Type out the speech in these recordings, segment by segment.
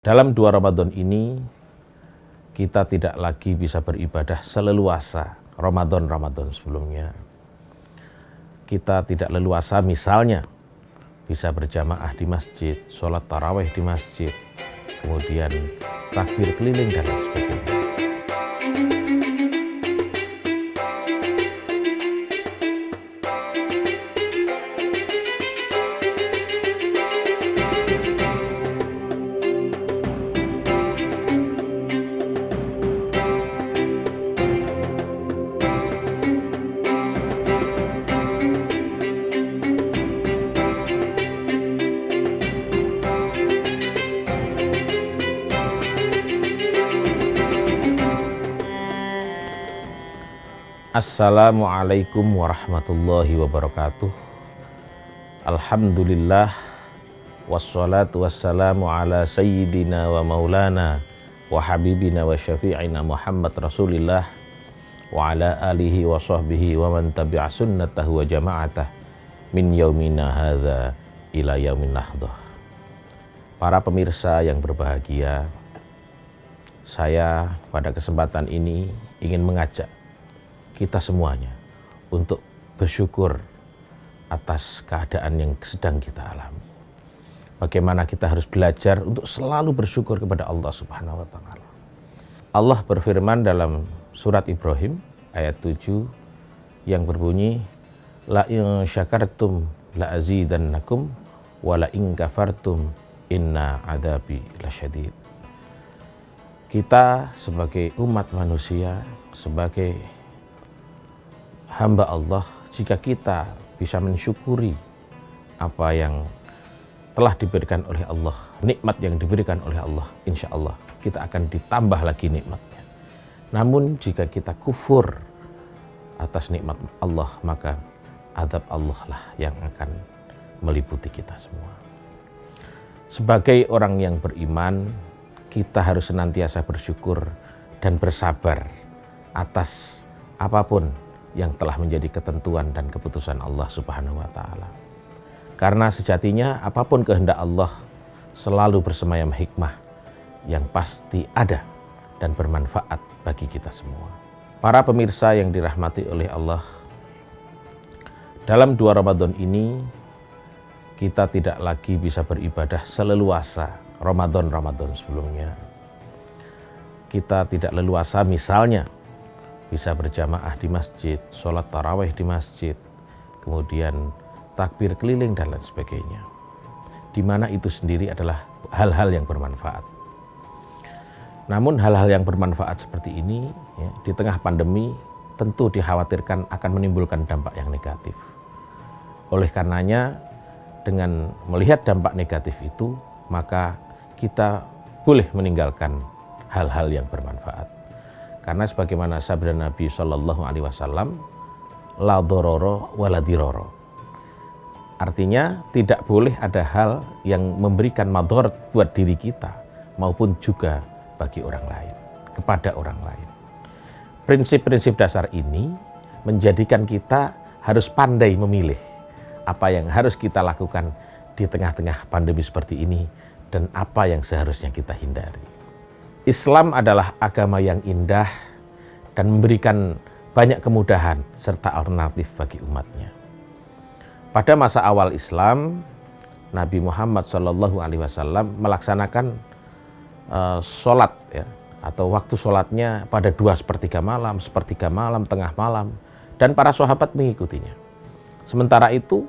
Dalam 2 Ramadan ini, kita tidak lagi bisa beribadah seleluasa Ramadan sebelumnya. Kita tidak leluasa misalnya bisa berjamaah di masjid, sholat tarawih di masjid, kemudian takbir keliling dan lain sebagainya. Assalamualaikum warahmatullahi wabarakatuh. Alhamdulillah, wassalatu wassalamu ala sayyidina wa maulana wa habibina wa syafi'ina Muhammad Rasulillah wa ala alihi wa sahbihi wa man tabi'a sunnatahu wa jama'atah min yaumina hadha ila yaumin nahdah. Para pemirsa yang berbahagia, saya pada kesempatan ini ingin mengajak kita semuanya untuk bersyukur atas keadaan yang sedang kita alami. Bagaimana kita harus belajar untuk selalu bersyukur kepada Allah Subhanahu wa Ta'ala. Allah berfirman dalam surat Ibrahim ayat 7 yang berbunyi, la in syakartum la azidannakum wa la in kafartum inna adabi lasyadid. Kita sebagai umat manusia, sebagai hamba Allah, jika kita bisa mensyukuri apa yang telah diberikan oleh Allah, nikmat yang diberikan oleh Allah, insya Allah kita akan ditambah lagi nikmatnya. Namun jika kita kufur atas nikmat Allah, maka azab Allah lah yang akan meliputi kita semua. Sebagai orang yang beriman, kita harus senantiasa bersyukur dan bersabar atas apapun yang telah menjadi ketentuan dan keputusan Allah Subhanahu wa Ta'ala. Karena sejatinya apapun kehendak Allah selalu bersemayam hikmah yang pasti ada dan bermanfaat bagi kita semua. Para pemirsa yang dirahmati oleh Allah, dalam 2 Ramadan ini kita tidak lagi bisa beribadah seleluasa Ramadan sebelumnya. Kita tidak leluasa misalnya bisa berjamaah di masjid, sholat tarawih di masjid, kemudian takbir keliling dan lain sebagainya. Di mana itu sendiri adalah hal-hal yang bermanfaat. Namun hal-hal yang bermanfaat seperti ini ya, di tengah pandemi tentu dikhawatirkan akan menimbulkan dampak yang negatif. Oleh karenanya dengan melihat dampak negatif itu, maka kita boleh meninggalkan hal-hal yang bermanfaat. Karena sebagaimana sabda Nabi Shallallahu Alaihi Wasallam, la dororo wala diroro. Artinya tidak boleh ada hal yang memberikan madarat buat diri kita maupun juga bagi orang lain, kepada orang lain. Prinsip-prinsip dasar ini menjadikan kita harus pandai memilih apa yang harus kita lakukan di tengah-tengah pandemi seperti ini dan apa yang seharusnya kita hindari. Islam adalah agama yang indah dan memberikan banyak kemudahan serta alternatif bagi umatnya. Pada masa awal Islam, Nabi Muhammad SAW melaksanakan sholat ya, atau waktu sholatnya pada 2/3 malam, 1/3 malam, tengah malam, dan para sahabat mengikutinya. Sementara itu,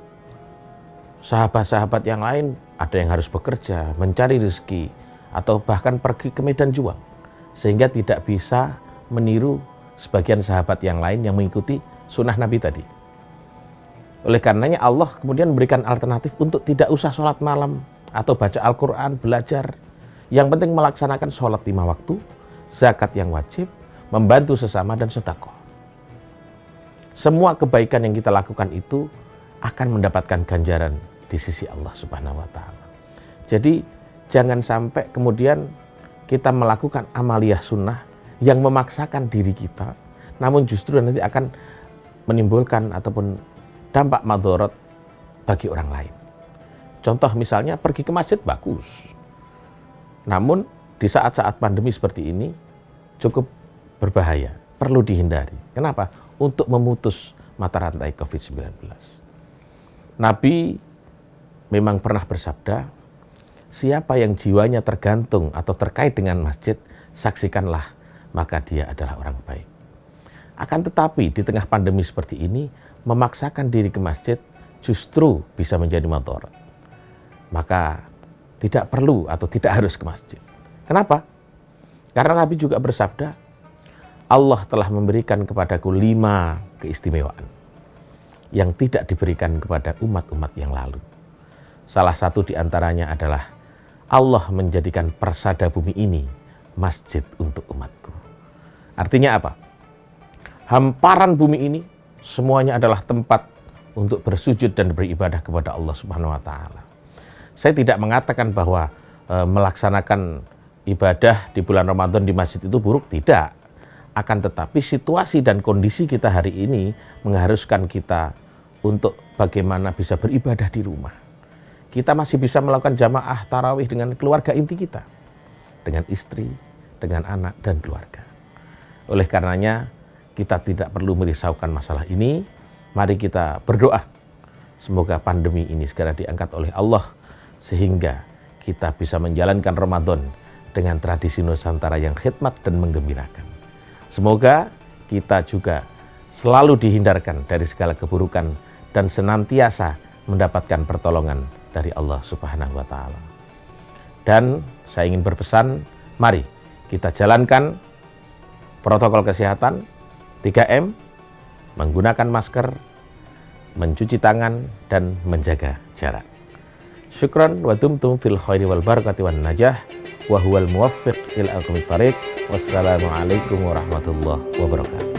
sahabat-sahabat yang lain ada yang harus bekerja, mencari rezeki, atau bahkan pergi ke medan juang, sehingga tidak bisa meniru sebagian sahabat yang lain yang mengikuti sunnah Nabi tadi. Oleh karenanya Allah kemudian memberikan alternatif untuk tidak usah sholat malam atau baca Al-Quran, belajar. Yang penting melaksanakan sholat 5 waktu, zakat yang wajib, membantu sesama dan sedekah. Semua kebaikan yang kita lakukan itu akan mendapatkan ganjaran di sisi Allah Subhanahu wa Ta'ala. Jadi jangan sampai kemudian kita melakukan amaliyah sunnah yang memaksakan diri kita, namun justru nanti akan menimbulkan ataupun dampak madarat bagi orang lain. Contoh misalnya pergi ke masjid bagus, Namun di saat-saat pandemi seperti ini cukup berbahaya, perlu dihindari. Kenapa? Untuk memutus mata rantai COVID-19. Nabi memang pernah bersabda, siapa yang jiwanya tergantung atau terkait dengan masjid, saksikanlah, maka dia adalah orang baik. Akan tetapi di tengah pandemi seperti ini, memaksakan diri ke masjid justru bisa menjadi mudarat. Maka tidak perlu atau tidak harus ke masjid. Kenapa? Karena Nabi juga bersabda, Allah telah memberikan kepadaku 5 keistimewaan yang tidak diberikan kepada umat-umat yang lalu. Salah satu di antaranya adalah Allah menjadikan persada bumi ini masjid untuk umatku. Artinya apa? Hamparan bumi ini semuanya adalah tempat untuk bersujud dan beribadah kepada Allah Subhanahu wa taala. Saya tidak mengatakan bahwa melaksanakan ibadah di bulan Ramadan di masjid itu buruk, tidak. Akan tetapi situasi dan kondisi kita hari ini mengharuskan kita untuk bagaimana bisa beribadah di rumah. Kita masih bisa melakukan jamaah tarawih dengan keluarga inti kita, dengan istri, dengan anak dan keluarga. Oleh karenanya kita tidak perlu merisaukan masalah ini. Mari kita berdoa semoga pandemi ini segera diangkat oleh Allah sehingga kita bisa menjalankan Ramadan dengan tradisi Nusantara yang khidmat dan menggembirakan. Semoga kita juga selalu dihindarkan dari segala keburukan dan senantiasa mendapatkan pertolongan dari Allah Subhanahu wa taala. Dan saya ingin berpesan, mari kita jalankan protokol kesehatan 3M, menggunakan masker, mencuci tangan, dan menjaga jarak. Syukran wa dumtum fil khairi wal barakati wan najah wa huwal muwaffiq ila aqwamit thariq. Wassalamualaikum warahmatullahi wabarakatuh.